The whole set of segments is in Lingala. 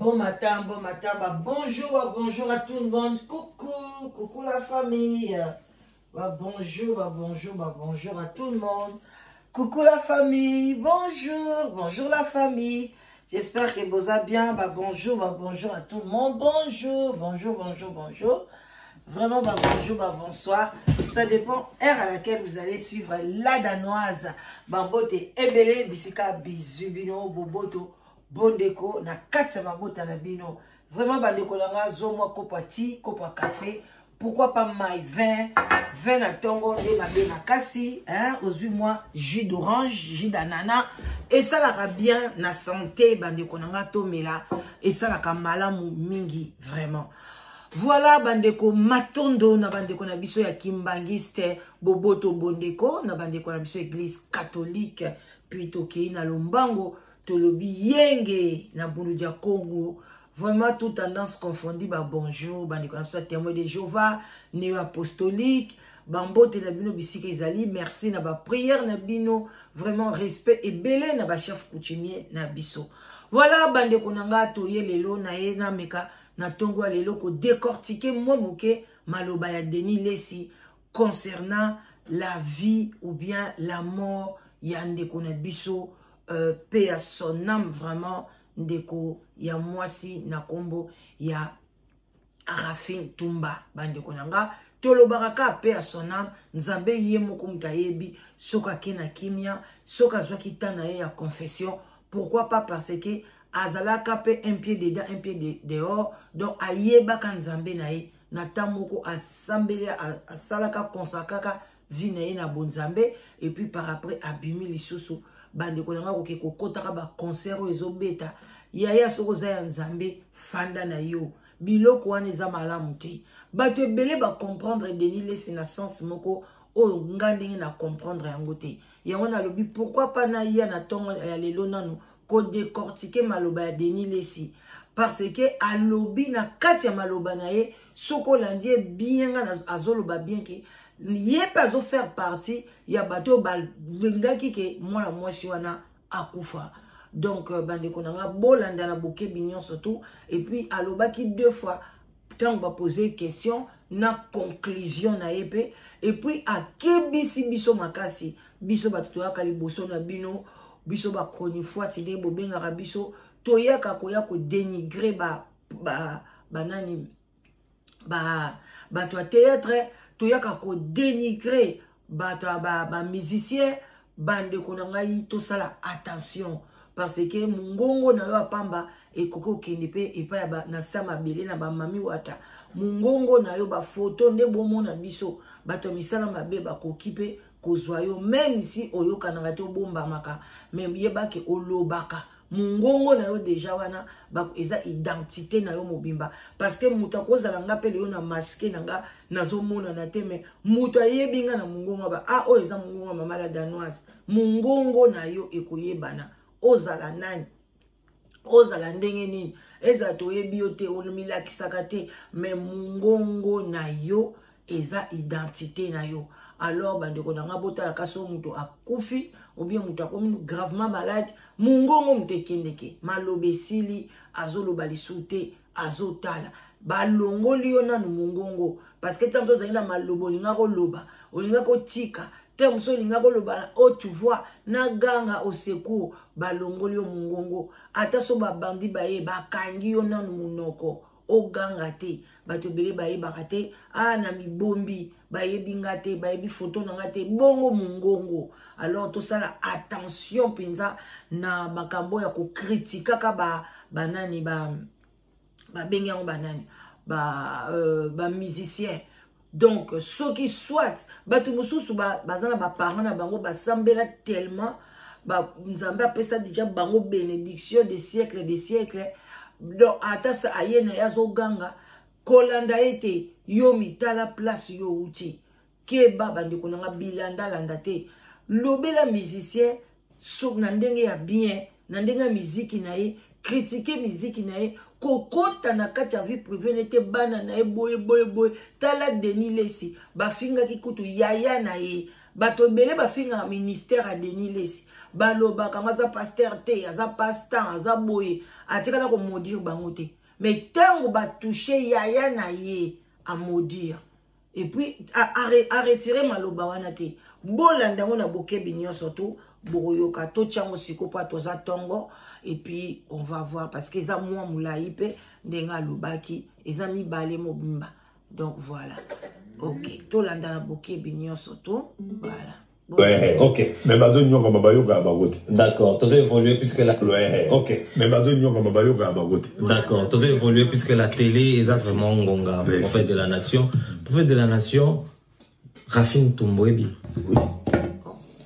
Bon matin, bonjour, bonjour à tout le monde. Coucou la famille. Bonjour à tout le monde. Coucou la famille, bonjour la famille. J'espère que vous allez bien. Bonjour à tout le monde. Bonjour. Vraiment, bonjour, bonsoir. Ça dépend heure à laquelle vous allez suivre la danoise. Bambote ebele, bisika, bizubino, boboto. Bon déco, na 4 mabota na bino. Vraiment, bandeko langa, zomo, kopa ti, kopa café. Pourquoi pas maï, vin na tongo, de mabe na kasi, hein, aux 8 mois, jus d'orange, jus d'anana. Et ça la bien, na santé, bandeko langa, tomela. Et ça la malamu mingi, vraiment. Voilà, bandeko matondo, na bandeko na biso ya kimbangiste, boboto bondeko, na bandeko na biso église catholique, puis toki na lombango. Tolobi yenge na boulou dia Congo. Vraiment toute tendance confondue. Bonjour, témoin de Jéhovah, néo-apostolique, bambote na bino bisika izali, merci na ba prière na bino, vraiment respect et belé na ba chef coutumier na biso. Voilà, bande konanga toye lelo na ye na meka na tongo lelo ko décortiquer monuke maloba ya Denis Lesi concernant la vie ou bien la mort yande kona biso. Paix à son âme, vraiment, ndeko, ya mwasi, na kombo, ya Arafin Tumba, bandeko nanga, tolo baraka, paix à son âme, nzambe ye moko mutayebi, soka kena kimia, soka zwaki tana ya confession, pourquoi pas parce que, azalaka pe un pied dedans, un pied dehors, donc ayeba kan nzambe na ye, na tamoko asambele, asalaka konsakaka, vi na ye na bonzambe, et puis par après, abimi lisusu, bande konanga ko keko kotaka ba concert ezo beta yaya soko za ya nzambe fanda na yo biloko wana eza malamu te bato ebele ba comprendre Denis Lesi na sens moko o ngandingi na comprendre yango te yango na lobi pourquoi pas na ya na tongo ya lelo nanu ko décortiquer maloba ya Denis Lesi parce que alobi na kati ya maloba na ye soko landie bien na azoloba bien ke yé pas faire partie ya bato balengaki ke mwana mwasi wana akufa donc bandeko nanga bolanda na boke bignon surtout et puis alobaki 2 fois tant ba poser question na conclusion na épée et puis akebisi biso makasi biso bato ya kaliboso na bino biso ba chronique tide bobenga biso toyaka koya ko dénigrer banani bato théâtre toyaka ko dénigrer ba musicien bande konangai to sala attention parce que mungongo na yo apamba e koko kendepe e pa ba na sama belé na ba mami wata mungongo na yo ba photo nde bomona biso bato misala mabe ba kokipe kozwa yo même si oyoka na te bomba maka même yeba ke olobaka mungongo na yo déjà wana ba eza identité na yo mobimba parce que muta kozala nga pele yo na masque nanga nazomona na te mais muta yebinga na mungongo ba o eza mungongo mama la danoise mungongo na yo ekoyebana ozala nani ozala ndenge nini eza to yebi yo te milakisaka te mais mungongo na yo eza identité na yo alors bandeko nanga botala kaso muto akufi ou bien muto akomi gravement malade mungongo mutekendeke malobesili azoloba lisute azotala balongoli yo nanu mungongo parce que tant que na malobo linga ko loba olinga ko tika te muso linga ko loba o tu vois na ganga au secours balongoli yo mungongo ata so ba bandi baye bakangi yo nanu munoko o ganga te bato bele baye bakate na mibombi baye bingate baye bi photo na ngate bongo mungongo alors tout ça la attention pinza na makambo ya ko critique ka banani bengi ngo banani ba musicien donc ceux qui soit bato mususu bazana ba parents na bango basambela tellement nzambe apesa déjà bango bénédiction des siècles donc ata sa ayena yazo ganga kolanda ete yo mitala place yo uti ke baba ndeko nanga bilanda landa te lobela musicien so na ndenge ya bien na ndenge ya muziki na ye critiquer muziki na ye kokota na kati ya vie privée nete bana na ye boye tala Denis Lesi bafinga ki kutu yaya na ye bato bele bafinga ministère a Denis Lesi baloba kanga za pasteur te aza pasteur aza boye atikala ko maudire bango te mais tango ba toucher yaya na ye à maudire et puis à retirer maloba wana te bolanda ngo na bokebi nyonso to boyoka to tiango sikopa toza tongo et puis on va voir parce que ça moi moulayi pe ndenga lobaki eza mibale mobimba donc voilà ok to landa na bokebi nyonso to voilà. Ouais, ok. Mais bazo nyonga mabayoka abagote. D'accord. Tu as évolué puisque la. Ouais, ok. Mais bazo nyonga mabayoka abagote. D'accord. Tu as évolué puisque la télé est vraiment ngonga. Prophète de la nation. Prophète de la nation. Rafine Toumboebi. Oui.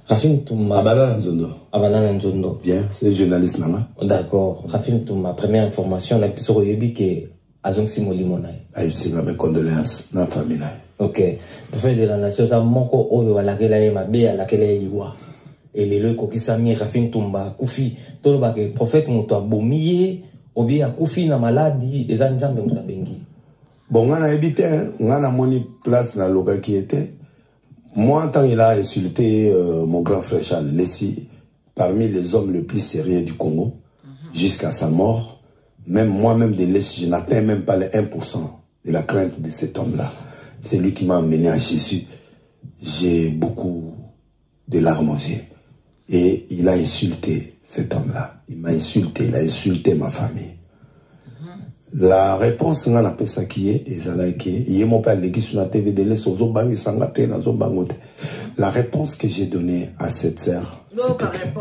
Rafine Toumba. Abana Nzondo. Abana Nzondo. Bien. C'est journaliste nana. D'accord. Rafine Toumba. Première information. La petite oyebi que Azong Simoli Monaï. Ah, c'est mes condoléances dans la famille. Ok. Prophète de la nation, ça moko oyo alakela ye mabe alakela ye liwa. Et les lois kokisami Rafine Toumba kufi. Tolo ba ke prophète muto abomiye obi akufi na maladie eza nzambe muto bengi. Bon, on a habité, on a moni place dans le local qui était. Moi, tant il a insulté mon grand frère Charles Lessi, parmi les hommes les plus sérieux du Congo, jusqu'à sa mort, même moi-même de Lessi, je n'atteins même pas les 1% de la crainte de cet homme-là. C'est lui qui m'a amené à Jésus. J'ai beaucoup de larmes aux yeux. Et il a insulté cet homme-là. Il m'a insulté, il a insulté ma famille. La réponse, on a appelé ça qui est, et ça là qui est, il mon père, l'église sur la TV de l'Est, la réponse que j'ai donnée à cette sœur, c'était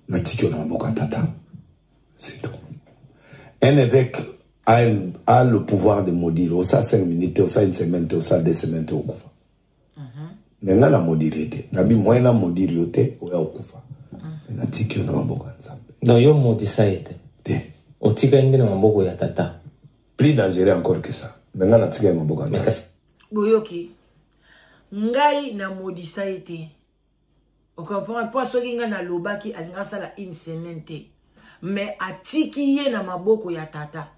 la tikyo na mboka tata. C'est tout. Un évêque a le pouvoir de maudire, au ça 5 minutes, au ça une semaine, au ça 2 semaines, au kufa. Mais on a la maudire, nabi moi na maudire yote, au ya kufa. La tikyo na mboka nzambe. Donc, yo maudissa été. Otika indi na maboko ya tata. Plus dangereux encore que ça. Maintenant, la tika ya maboko ya tata. Boyoki. Ngai na maudissa été. On comprend pas ce qui na lobaki alinga sala une semaine te. Mais atiki ye na maboko ya tata.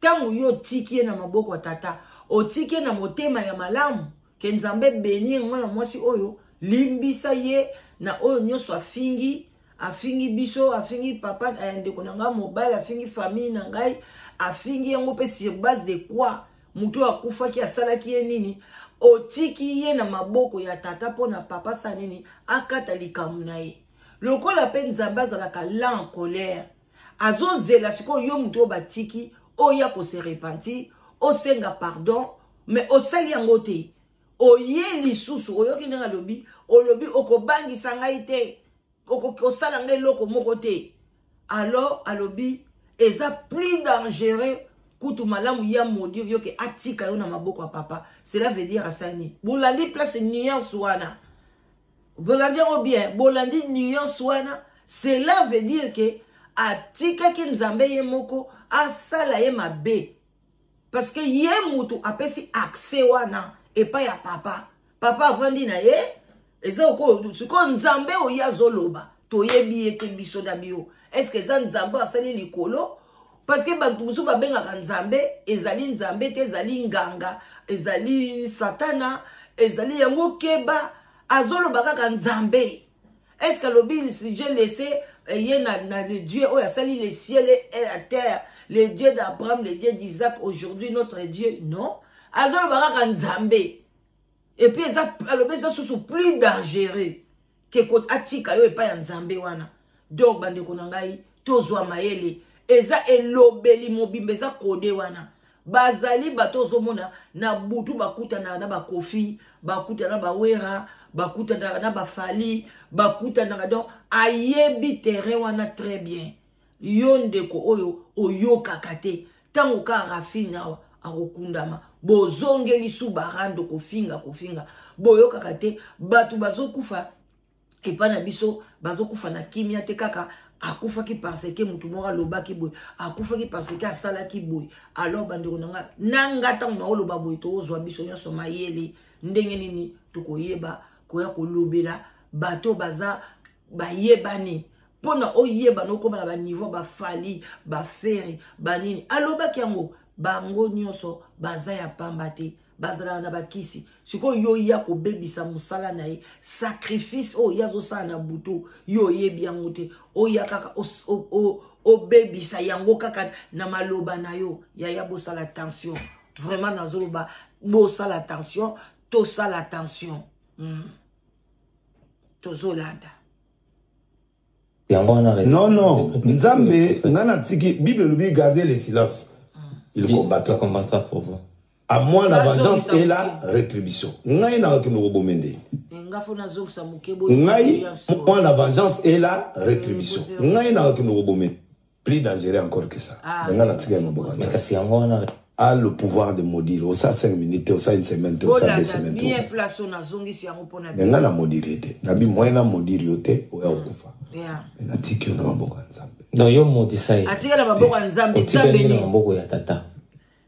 Tangu yo tiki ye na maboko ya tata. Otiki na motema ya malamu. Ke nzambe beni mwana mwasi oyo. Limbisa ye na oyo nyonso afingi. Afingi biso, afingi papa, ndeko nanga mobile, afingi famille nangai, afingi yango pe sur base de quoi? Mutu akufa ki asala ki nini? Otiki ye na maboko ya tata po na papa sa nini? Akata likamu na ye. Lokola pe nzambe azalaka la en colère. Azo zela siko yo mutu batiki, oya ko se repentir, o senga pardon, mais o sali yango te. Oye lisusu, oyoki nga lobi, o lobi okobangi sangai te. Alors, alobi, eza plus dangereux kutu malamu ya maudire yo ke atika yo na maboko ya papa. Cela veut dire asani. Bolandi place nuance wana. Bolandi o bien, bolandi nuance wana. Cela veut dire que atika ki nzambe ye moko asala ye mabe. Parce que ye mutu apesi accès wana et pas ya papa. Papa avandi na ye. Eza oko nzambe oya zoloba toyebi ete biso na bio. Est-ce que za nzambe asali likolo? Parce que bantu musu babengaka nzambe ezali nzambe te ezali nganga, ezali satana, ezali yango keba azoloba kaka nzambe. Est-ce que lobi si j'ai laissé ye na le Dieu oya sali les cieux et la terre, le Dieu d'Abraham, le Dieu d'Isaac, aujourd'hui notre Dieu? Non. Azoloba kaka nzambe. Et puis, ça sous plus dangereux que quand atika yo et pas nzambe wana. Donc, bande konangai, tozwa maele. Eza elobeli mobimbe, eza kode wana. Bazali batozo mona, na butu bakuta na ba kofi, bakuta na ba wera, bakuta na ba fali, bakuta na donc, ayebi terrain wana très bien. Yondeko oyo, oyo kakate. Tango ka rafina akokundama. Bozongeli su barando kofinga boyo kakate batu bazokufa epa na biso bazokufa na kimia te kaka akufa ki parce que mutu moko lobaki boy akufa ki parce que asala ki boy. Alors bandeko nanga tango na oloba boy to ozwa biso nyonso mayele ndenge nini tukoyeba koya kolobela bato baza bayebani pona oyeba no koma na ba niveau ba fali ba feri banini alobaki yango bango nyonso baza ya pamba te bazala na bakisi siko yo ya ko bebisa musala na ye sacrifice o yazo sa na butu yo ye biango te o ya kaka o bebisa yango kaka na maloba na yo ya bosala attention vraiment nazoloba bosala attention to sala attention tozolanda non non Nzambe ngana tiki Bible lui garder le silence il combattra pour vous. À moi la vengeance et la rétribution. Ngai na ki no bomende. Ngai moi la vengeance et la rétribution. Ngai na ki no bomende. Plus dangereux encore que ça. Ngana tika no bokanda. Kasi yango wana a le pouvoir de maudire. Au ça 5 minutes, au ça une semaine, au ça 2 semaines. Mais ngana maudire te. Nabi moyena maudire yote o ya okufa. Na tiki na maboko nzambe. Non yo modisai. Atika na maboko nzambe nzambe na maboko ya tata.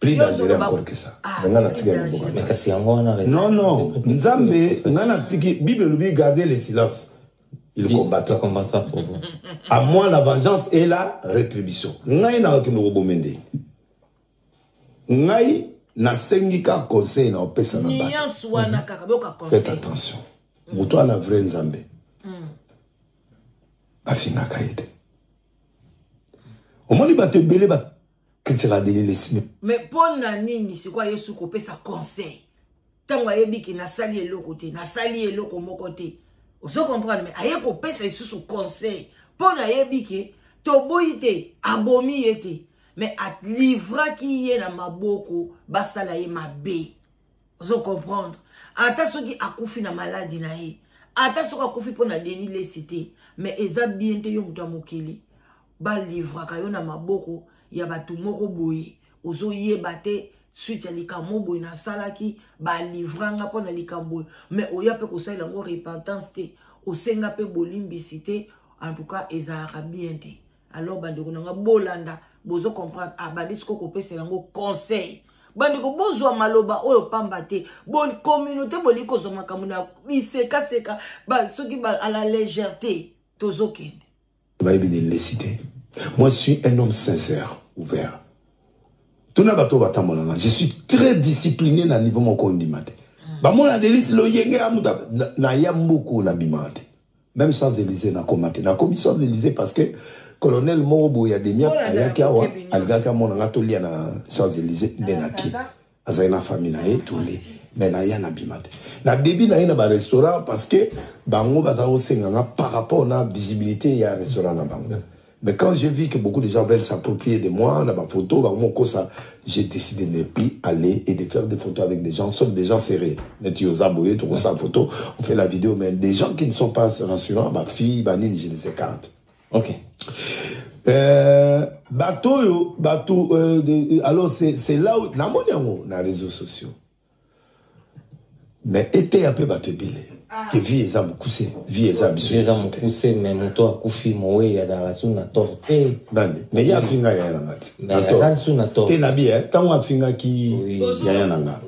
Plus dangereux encore que ça. Ngana tika na maboko. Kasi yango wana non non, nzambe ngana tiki Bible lui garder le silence. Il combattra pour vous. À moi la vengeance et la rétribution. Ngai na ki no bomende. Ngai na sengika conseil na opesa na ba. Faites attention. Muto na vrai nzambe. Asinga kaide. Omoni bato belé ba ketela deli lesime. Mais pona nini sikwa Yesu ko pesa conseil. Tango ayebiki na sali eloko te, na sali eloko moko te. Oso comprendre mais aye ko pesa Yesu conseil. Pona yebiki to boyite abomi yete. Mais at livra qui est na maboko basala ye mabe. Vous comprendre? Ata soki akufi na maladie na ye. Ata soki akufi pona deni le cité. Mais eza bien te yo muta mokili. Ba livra ka yo na maboko ya batu moko boye. Ozo ye bate suite ya likambo boye na salaki ba livra nga pona likambo. Mais oya pe ko sala ngo repentance te. Osenga pe bolimbisité. En tout cas eza bien te. Alors bandeko nanga bolanda bozo comprendre abadisiko ko pesa yango conseil bandeko bozwa maloba oyo pamba te bon communauté boliko zo makamuna biseka seka ba soki ba à la légèreté tozo kende ba bi de l'écité. Moi je suis un homme sincère ouvert tuna bato batamona je suis très discipliné na niveau mon kondimate ba mona délice lo yenge amuda na yambuku na bimate même Champs-Élysées na komate na commission Champs-Élysées parce que colonel Morobo ya demia ayaki awa algaka mona ngatolia na Champs-Élysées ndenaki azaina famille na ye tole mais na ya na bimate na début na ye na ba restaurant parce que bango baza osenganga par rapport na visibilité ya restaurant na bango. Mais quand j'ai vu que beaucoup de gens veulent s'approprier de moi, na ba photo, ba mon ça, j'ai décidé de ne plus aller et de faire des photos avec des gens, sauf des gens serrés. Netiozaboye, tout ça photo, on fait la vidéo, mais des gens qui ne sont pas rassurants, ma fille, ma nini, je les écarte. Ok. Bateau, alors c'est là où, na moniango, na réseaux sociaux. Mais était un peu bateau belé. Que vie est à me coucher, vie est à me coucher, mais mon toit coufi moé ya dans la suna torté. Mais il y a finga ya nangati. Mais il y a suna torté. T'es nabi tant on finga qui ya nanga.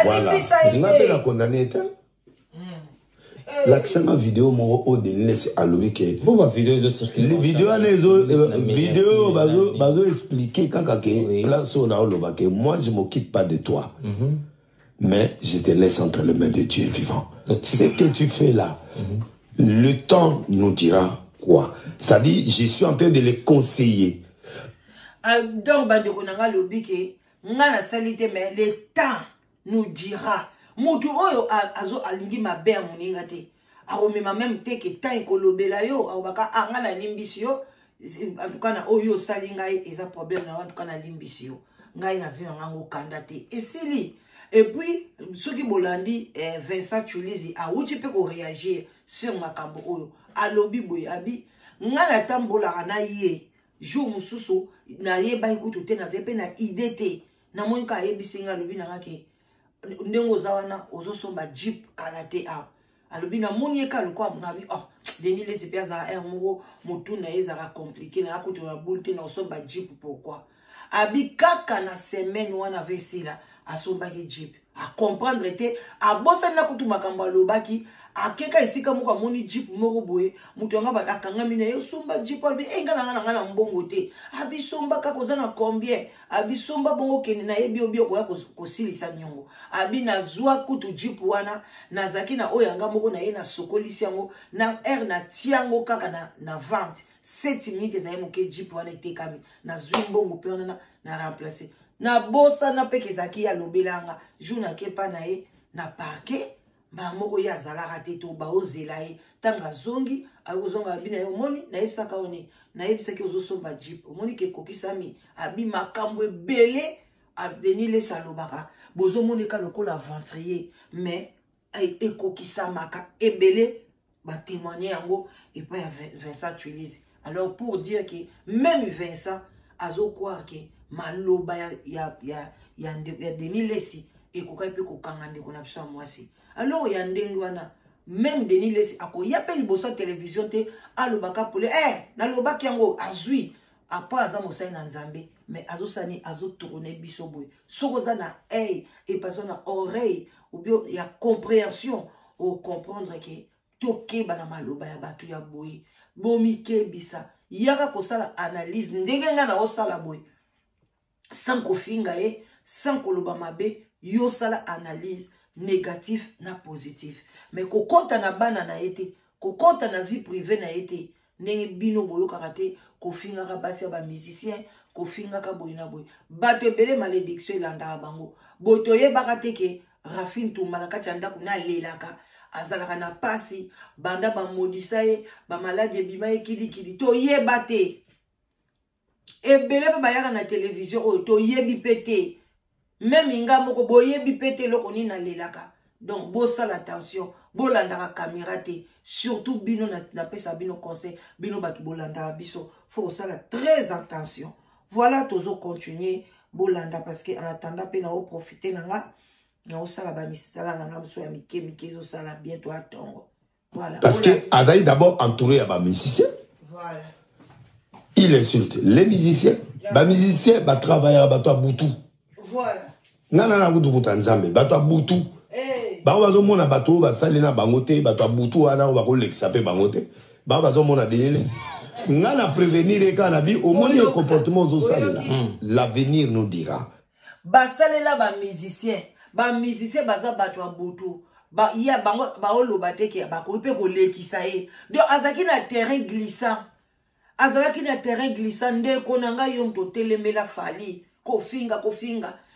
Voilà. Je m'appelle la condamné. L'accent vidéo mon haut de laisser à l'ouïe que. Bon ma vidéo de circuler. Les vidéos bazo expliquer quand que place au là que moi je m'occupe pas de toi. Mais je te laisse entre les mains de Dieu vivant. Ce que tu fais là, le temps nous dira quoi. Ça dit, je suis en train de les conseiller. Donc, bandeko lobike, ngana salite mais le temps nous dira. Mutu oyo azo alingi mabe ya muninga te. Aromema même te que temps ekolobela yo, abaka ngana limbisi yo. En tout cas na oyo salinga eza problème na en tout cas na limbisi yo. Ngai na zina ngango kanda te. Et c'est et puis, ceux qui bolandi Vincent Chulizi a outi pe ko réagir sur makambo oyo. A lobi boy abi ngana tambola na ye jour mususu na ye ba ikutu te na zepe na idée te. Na monika ye bisinga lobi na ngake ndengo zawana ozo somba jeep kalate a. Alobi na moni ka lokwa ngabi oh deni les épées za mo mutuna ezara compliqué na akutu na bulti na somba jeep pourquoi? Abi kaka na semaine wana vesila asomba ki jeep à comprendre te a bossa na kutu makambo lobaki akeka esika moko amoni jeep moko boye mutu anga ba akangami na yosomba jeep albi engana na mbongo te abisomba ka kozana combien abisomba bongo kene na yebi obi okoya kosilisa nyongo abi na zwa kutu jeep wana nazaki na oyanga moko na ye na sokolisi yango na air na tiango kaka na vente 7 minutes za yemoke jeep wana etekami na zwi mbongo pe wana na remplacer na bossa na peke zaki ya lobelanga jouna kepa na ye na parquet ba moko ya zalaka te to ba ozela ye tanga zongi akozonga abi na ye omoni na yebisaka one na yebisaki ozosomba jeep omoni ke kokisami abi makambo ebele aveni lesa lobaka bozomoneka lokola ventrier mais ekokisamaka ebele ba témoigner yango et pas Vincent Tuilise. Alors pour dire que même Vincent azo croire que maloba ya Denis Lesi et kokai pe kokangande kona pisa mwasi. Alors ya ndengi wana même Denis Lesi ako yapeli bosa télévision te alobaka pole na lobaki yango azui apa aza mosai na nzambe mais azo sani azo tourner biso boy sokoza na et paso na oreille ou bien ya compréhension ou comprendre que toke bana maloba ya batu ya boy bomike bisa yaka kosala analyse ndenge nga na osala boy sans kofinga sans koloba mabe yo sala analyse négatif na positif mais kokota na bana na été kokota na vie privée na été ndenge bino boyo karate kofinga ka basi ya ba musicien kofinga ka boy na boy bato ebele malédiction elanda bango boto yebaka te ke Rafine Toumba na kati ndako na lelaka azalaka na pasi banda ba modisa ye ba malade bima ye kili to yeba te ebele ba bayaka na télévision o to yebi pété même inga moko boyebi pété loko ni na lelaka donc bossa l'attention bolandaka caméra te surtout bino na pesa bino conseil bino batu bolandaka biso faut ça très attention voilà tozo continuer bolanda parce que en attendant pe na o profiter nanga na osala ba misala na biso ya mike zo sala bientôt à tongo voilà parce que Azaï d'abord entouré à ba musicien voilà il insulte les musiciens ba musicien ba travailler ba to butu voilà nana kutu kutanzambe ba to butu ba bazo mona bato ba sali na bangote ba to butu wana ba ko lekisa pe bangote ba bazo mona delele ngana prévenir et quand bi au moins le comportement zo sala l'avenir nous dira ba salela ba musicien baza bato ya butu ba ya bango ba oloba te ke ba ko pe ko lekisa ye donc azaki na terrain glissant azalaki na terrain glissant nde konanga yo mto telemela fali kofinga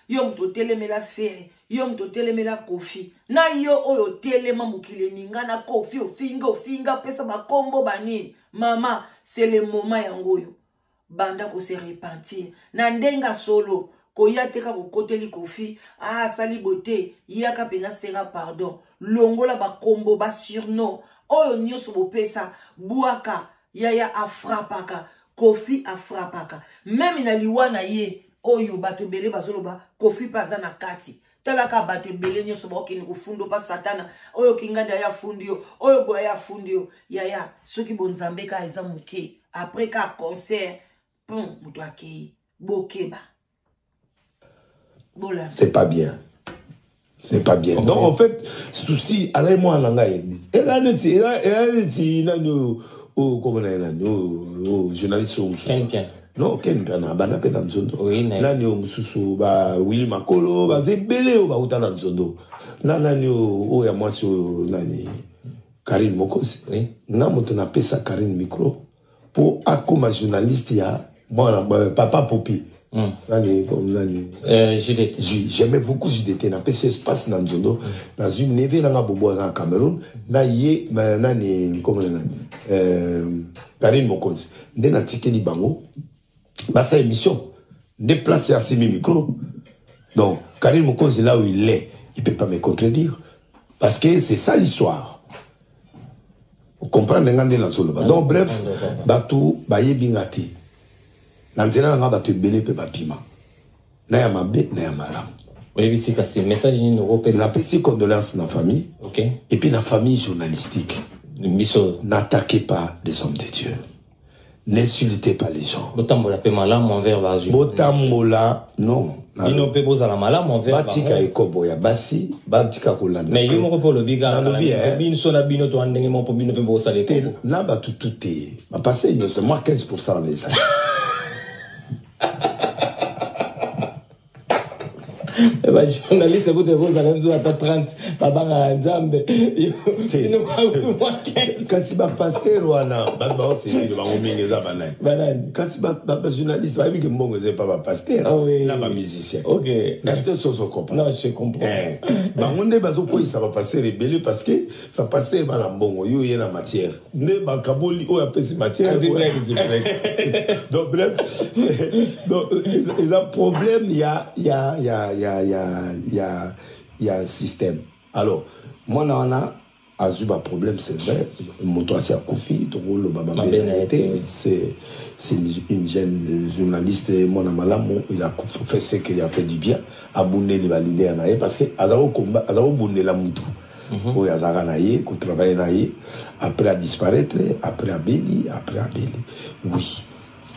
yo mto telemela fere yo mto telemela kofi na yo oyo telema mukile ninga na kofi ofinga pesa ba kombo banini mama c'est le moment yangoyo banda ko se repentir na ndenga solo koyateka kokoteli kofi sali bote yaka pena sera pardon longola ba kombo ba surnom oyo nyoso bopesa buaka yaya afrapaka kofi afrapaka même na liwana ye oyo bato bele bazoloba kofi paza na kati talaka bato bele nyoso bakini kufundo pa satana oyo kinganda ya fundio oyo boya ya fundio yaya soki bonzambe ka eza muke après ka concert pon muto akei bokeba. C'est pas bien. C'est pas bien. Donc en fait, souci, allez moi en langue. Et là, journaliste non, Ken Pena, Banape dans Zondo. Là, nous sommes Willy Makolo, Zebele, Bautana Zondo. Là, nous sommes moi sur Karine Mokos. Nous avons appelé ça Karine Micro. Pour comme journaliste, il y a Papa Popi. J'aimais beaucoup JDT. N'a pas espace dans Zondo. Dans une neve dans Bobo en Cameroun. Là, il y a Karine Mokos. Dans un ticket du Bango. Bah, sa émission, déplacé à semi micro. Donc, Karim Moukose, là où il est, il ne peut pas me contredire. Parce que c'est ça l'histoire. Vous comprenez? Donc, bref, Batou, Baye Bingati. Nanzela, nga Batou Bele, pe Bapima. Naya Mabe, Naya Maram. Oui, c'est le message nous repose. La petite condoléance dans la famille. Ok. Et puis, la famille journalistique. N'attaquez pas des hommes de Dieu. N'insultez pas les gens. Botambola pe malam envers Bazu. Botambola, non. Ino pe bozala malam envers Batika ekoboya basi, batika kolanda. Mais yo moko polo biga la bin so na bino to andenge mo po bino pe bosale ko. Na ba tututé. Ba passer une moi 15% les années. Les journalistes, vous devez vous à 30, Babanga Nzambe. Ils n'ont pas eu moins 15. Quand c'est pas pasteur ou un c'est le bangomingue za banane. Banane. Quand c'est pas journaliste, va dire que mon c'est pas pasteur. Ah oui. Là, pas musicien. Ok. La tête sur son comprend. Non, je comprends. Bangonde bazo quoi ça va passer rebelle parce que ça passer dans mbongo yo y a la matière. Ne bakaboli o appelle ces matières. Donc bref. Donc il y a problème, il y a un système. Alors, moi, là, on a un problème, c'est vrai. Mon toit, c'est à Koufi, c'est une jeune journaliste, mon amalamou, il a fait ce qu'il a fait du bien, abonné les validés à Naïe, parce que Azaro combat, Azaro bonné la moutou. Où Azara Naïe, qu'on travaille Naïe, après à disparaître, après à Béli. Oui.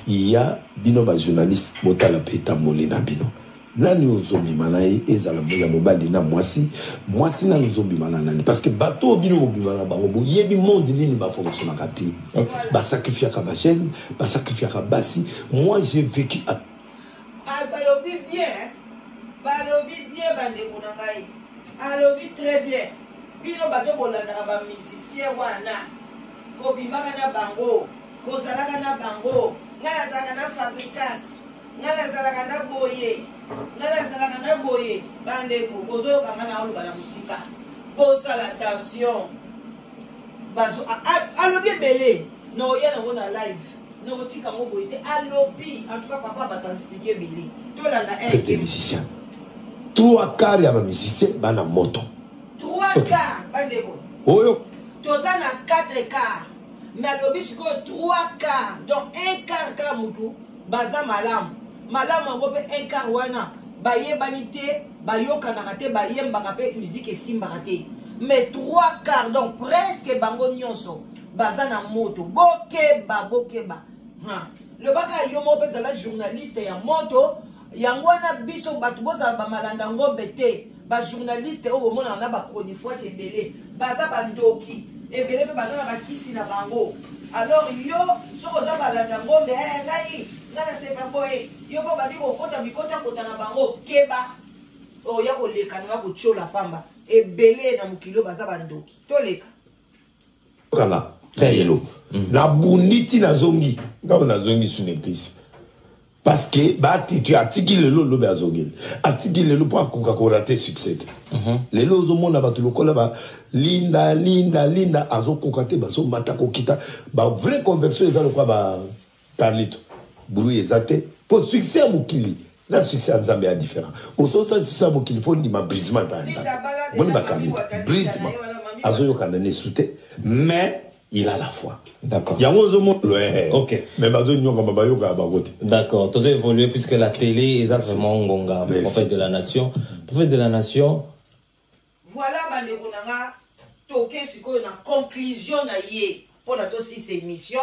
Il y a bino ba journaliste, botala peta molina bino. Nani ozombi manaye ezala ya mobali na mwasi nani ozombi manana parce que bateau bino obimana bango bo yebi monde nini ba fonctionner kati ba sacrifier ka ba jeune ba sacrifier ka basi. Moi j'ai vécu à balobi bien bande kunangai alobi très bien bino bato bolanda ba musicien wana ko bimaka na bango ko zalaka na bango ngala zalaka na fabricas ngala zalaka na boye bande ko bozo kanga na oluka na musika posala attention bazo alobi belé no yena ngona live no tika ngo boye te alobi en tout cas papa va t'expliquer belé to landa un musicien 3 quarts ya ba musicien bana moto 3 quarts bande ko oyo toza na 4 quarts mais alobi siko 3 quarts donc 1 quart mutu baza malamu ngo pe 1 quart wana bayebani te bayokanaka te bayembaka pe musique esimbaka te mais 3 quarts donc presque bango nyonso baza na moto bokeba le baka yo mo pe zala journaliste ya moto yango wana biso bato bozala bamalanda ngombe te ba journaliste o bomona na ba chroniqueur ebele baza bandoki ebele pe baza na bakisi na bango. Alors yo soko za balanda ngombe ngai ngana sepa boy yo po badi ko kota bikota na bango keba o ya ko leka nga ko chola pamba ebele na mukilo baza bandoki toleka kana tayelo na buniti na zongi ngao na zongi sune pisi parce que bati tu atiki lelo lo be azongeli atiki lelo po akoka ko rater succès lelo zo mona batu lokola ba linda azokoka te bazo matako kita ba vraie conversion dans le quoi ba Carlito brouille ezate pour succès à mukili na succès à Nzambe a différent au sens ça c'est ça mukili faut ni ma brisement par exemple boni ba Carlito brisement azoyo kanane souté mais il a la foi. D'accord. Ok. Mais d'accord. Tout a évolué puisque la télé est vraiment Ngonga, prophète de la nation. Prophète de la nation. Voilà, bandeko nanga, toke siko na conclusion na ye pour la tosi cette émission.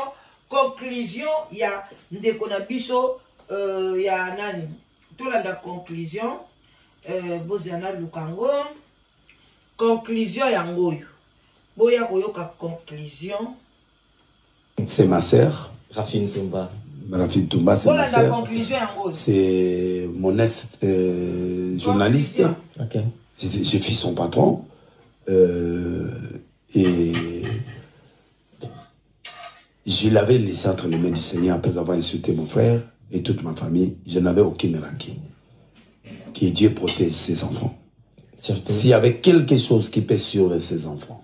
Conclusion, il y a ndeko na biso, il y a nani. Tout la conclusion, bozana lukango. Conclusion yangoyo. Boya koyoka conclusion. C'est ma sœur. Rafine Toumba. Rafine Toumba, c'est ma sœur. C'est mon ex-journaliste. Okay. J'ai fait son patron. Et je l'avais laissé entre les mains du Seigneur après avoir insulté mon frère et toute ma famille. Je n'avais aucune rancune. Que Dieu protège ses enfants. S'il y avait quelque chose qui pèse sur ses enfants,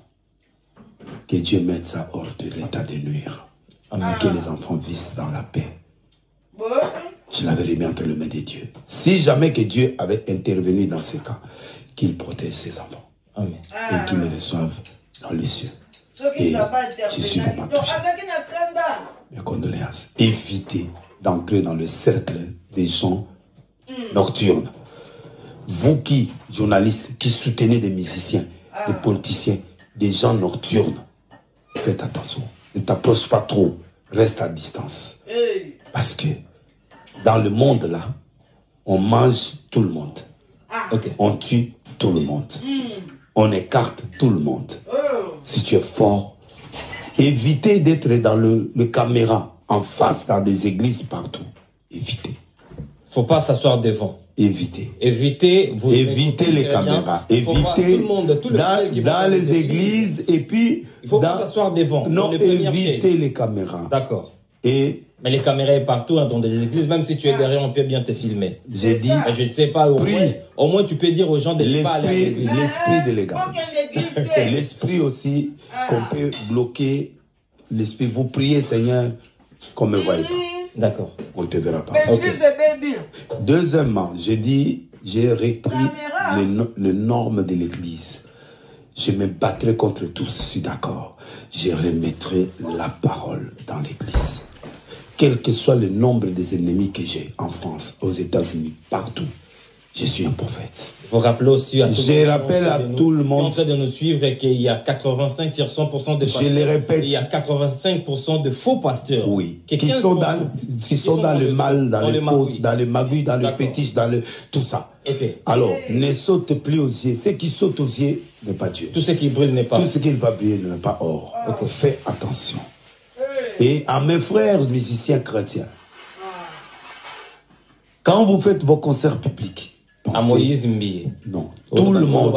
que Dieu mette ça hors de l'état de nuire. Amen. Que les enfants vivent dans la paix. Je l'avais remis entre les mains de Dieu. Si jamais que Dieu avait intervenu dans ce cas, qu'il protège ses enfants. Amen. Et qu'il les reçoive dans les cieux. Et je suis vraiment touché. Mes condoléances. Évitez d'entrer dans le cercle des gens nocturnes. Vous qui, journalistes, qui soutenez des musiciens, des politiciens, des gens nocturnes, faites attention. Ne t'approche pas trop. reste à distance. Hey. Parce que dans le monde là, on mange tout le monde. Ok. On tue tout le monde. On écarte tout le monde. Si tu es fort, évitez d'être dans le caméra, en face, dans des églises, partout. Évitez. Faut pas s'asseoir devant. Évitez. Évitez, Évitez les caméras. Évitez dans les églises et puis... Il faut pas s'asseoir devant. Non, évitez les caméras. D'accord. Et... Mais les caméras sont partout hein, dans des églises, même si tu es derrière, on peut bien te filmer. J'ai dit... Je ne sais pas, au moins tu peux dire aux gens de ne pas aller à l'église. L'esprit de l'égard. L'esprit aussi, qu'on peut bloquer. L'esprit, vous priez Seigneur, qu'on ne me voie pas. D'accord. On ne te verra pas. Okay. Deuxièmement, j'ai dit, j'ai repris les normes de l'église. Je me battrai contre tous, je suis d'accord. Je remettrai la parole dans l'église. Quel que soit le nombre des ennemis que j'ai en France, aux États-Unis, partout, je suis un prophète. Il faut rappeler aussi à tout le monde qui est en train de nous suivre qu'il y a 85 sur 100% de pasteurs. Je le répète. Il y a 85% de faux pasteurs. Oui. Qui sont dans le mal, dans le faute, dans le magouille, dans le fétiche, dans le tout ça. Okay. Alors, ne saute plus aux yeux. Ce qui saute aux yeux n'est pas Dieu. Tout ce qui brille n'est pas. Tout ce qui n'est pas brillé n'est pas or. Okay. Fais attention. Et à mes frères musiciens chrétiens, quand vous faites vos concerts publics, pensez, à Moïse Mbiye. Non, tout le monde.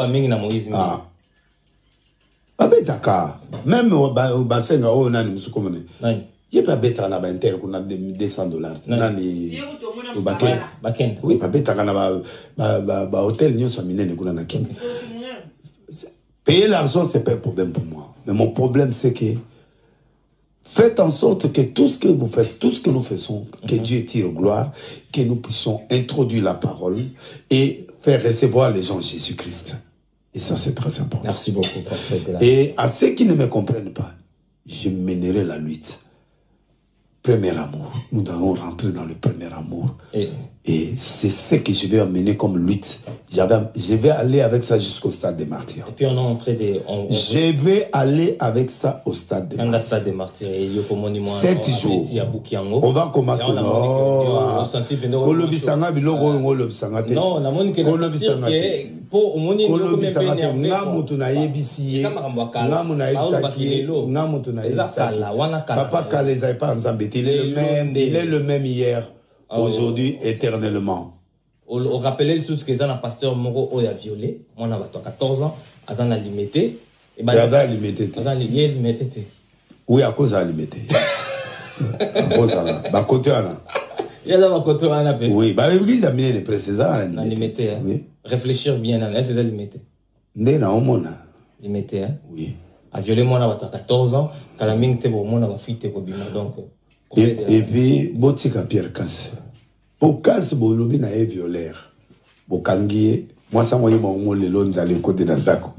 Même au bassin, on a il n'y a pas de $200. Nani, oui, pas de hôtel, payer l'argent, c'est pas un problème pour moi. Mais mon problème, c'est que faites en sorte que tout ce que vous faites, tout ce que nous faisons, que Dieu tire gloire, que nous puissions introduire la parole et faire recevoir les gens Jésus-Christ. Et ça, c'est très important. Merci beaucoup. Et à ceux qui ne me comprennent pas, je mènerai la lutte. Premier amour. Nous devons rentrer dans le premier amour. Et c'est ce que je vais amener comme lutte. Je vais aller avec ça jusqu'au stade des martyrs. Et puis on a entré des... Je vais aller avec ça au stade des martyrs. 7 jours. On va commencer. Il est le même hier, aujourd'hui, éternellement. On rappelait le source que un pasteur Moro a violé. On a 14 ans, Azan a limité. Et Azan limité. Oui, à cause de limité. À cause de la côté. Il y a la côté. Oui, l'église a mis les précédents. Limité. Réfléchir bien, c'est limité. Limité, hein? Oui. A violé, moi, on a 14 ans. Kalaming, t'es bon, on a fuité, donc. Et puis, Botika Pierre Casse. Pour Casse, Bolobi n'a pas violé. Bokangi, moi, ça m'a dit, mon le long d'aller côté d'Andako.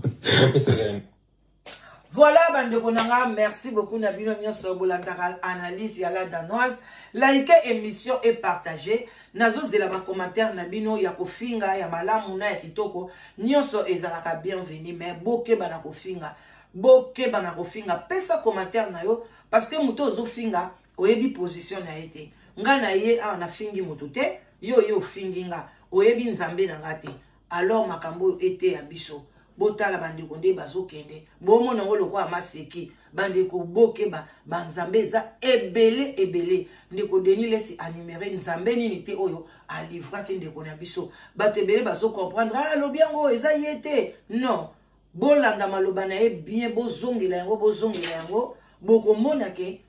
Voilà, bande konanga, merci beaucoup, Nabino Nyonso, Bolandara, analyse, yala danoise. Likez émission et partagez. Nazo zelama commentaire, Nabino, Yakofinga, Yamalamuna, Yakitoko. Nyonso, ezalaka bienvenue, mais boke banakofinga. Boke banakofinga. Pesa commentaire na yo, parce que muto ozofinga, oyebi position na été. Nga na ye a na fingi mutute, yo fingi nga, oyebi nzambe na ngate. Alors makambo ete ya biso. Botala bandeko nde bazokende. Bomo nango lokwa maseki. Bandeko bokeba banzambe eza ebele. Ndeko Denis lesi animere nzambe nini te oyo a livra ki ndeko na biso. Bato ebele bazo comprendre lobiango eza yete. Non. Bolanda maloba na ye bien bozongela yango boko mona ke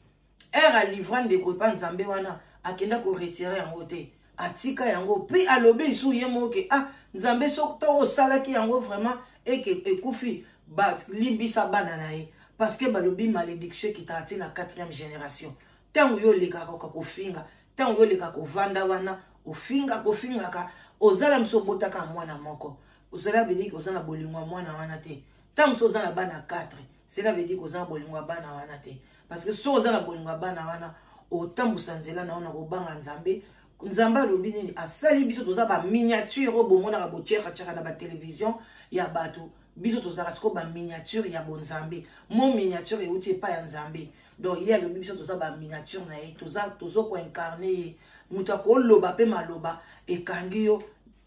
a livra ndeko pa nzambe wana akenda ko retirer yango te. Atika yango puis alobe isu yemo ke nzambe sokto osalaki yango vraiment et que ekufi ba limbisa banana ye parce que balobi malédiction qui t'a atteint la 4e génération. Tango yo leka ko finga, tango yo leka ko vanda wana, ofinga ka ozala msobota ka mwana moko. Cela veut dire que ozala bolingwa mwana wana te. Tango so ozala bana 4, cela veut dire que ozala bolingwa bana wana te. Parce que so ozala bolingwa bana wana, otambusa nzela na ona ko banga nzambe. Nzamba lobi nini asali biso toza ba miniature bomona ka botieka tchaka na ba télévision ya bato biso toza ko ba miniature ya bonzambe mon miniature euti pa ya nzambe donc il y a le biso toza ba miniature na ye tozo ko incarner muta ko loba pe maloba e kangio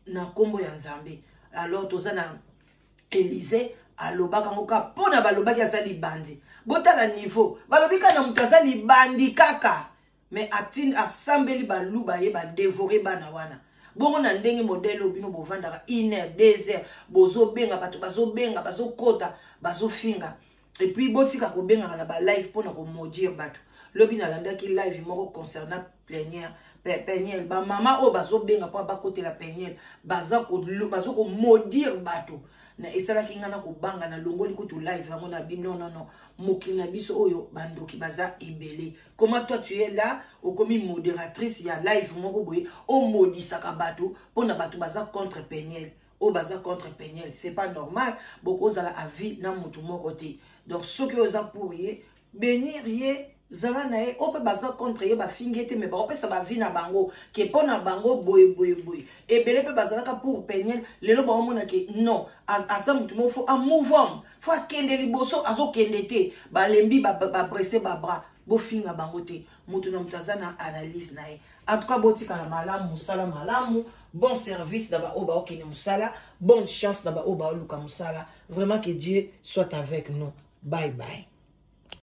na kombo ya Nzambe. Alors toza na Élysée aloba kango ka pona baloba ki asali bandi botala niveau balobi kana mutu asali bandi kaka mais atine asambeli baluba ye ba dévorer bana wana bongo na ndenge modèle obino bovandaka 1 heure 2 heures bozo benga bato bazo benga bazo kota bazo finga et puis botika ko benga na ba live pona ko maudire bato lobi na landaki live moko concernant plénière peniel ba mama o bazo benga po ba côté la peniel bazo ko maudire bato na esala kingana ko banga na longoli ko to live vango na bino non mokina biso oyo bandoki baza ebele. Comment toi tu es là au comme modératrice ya live moko boye o modisaka bato pona bato baza contre peniel o baza contre peniel, c'est pas normal beaucoup za la avis na mutu moko te. Donc ce que oza pour ye bénir ye zala na ye ope baza contre ye ba fingete mais ba opesa ba vie na bango ke pona bango boye ebele pe bazalaka pour peniel lelo ba omona ke non asa mutu mo faut un mouvement faut kende liboso azo kende te ba lembi ba presser ba bras bo finga bango te mutu na mutazana analyse na ye. En tout cas botika na malamu musala malamu bon service na ba oba okene musala bonne chance na ba oba luka musala. Vraiment que Dieu soit avec nous. Bye bye.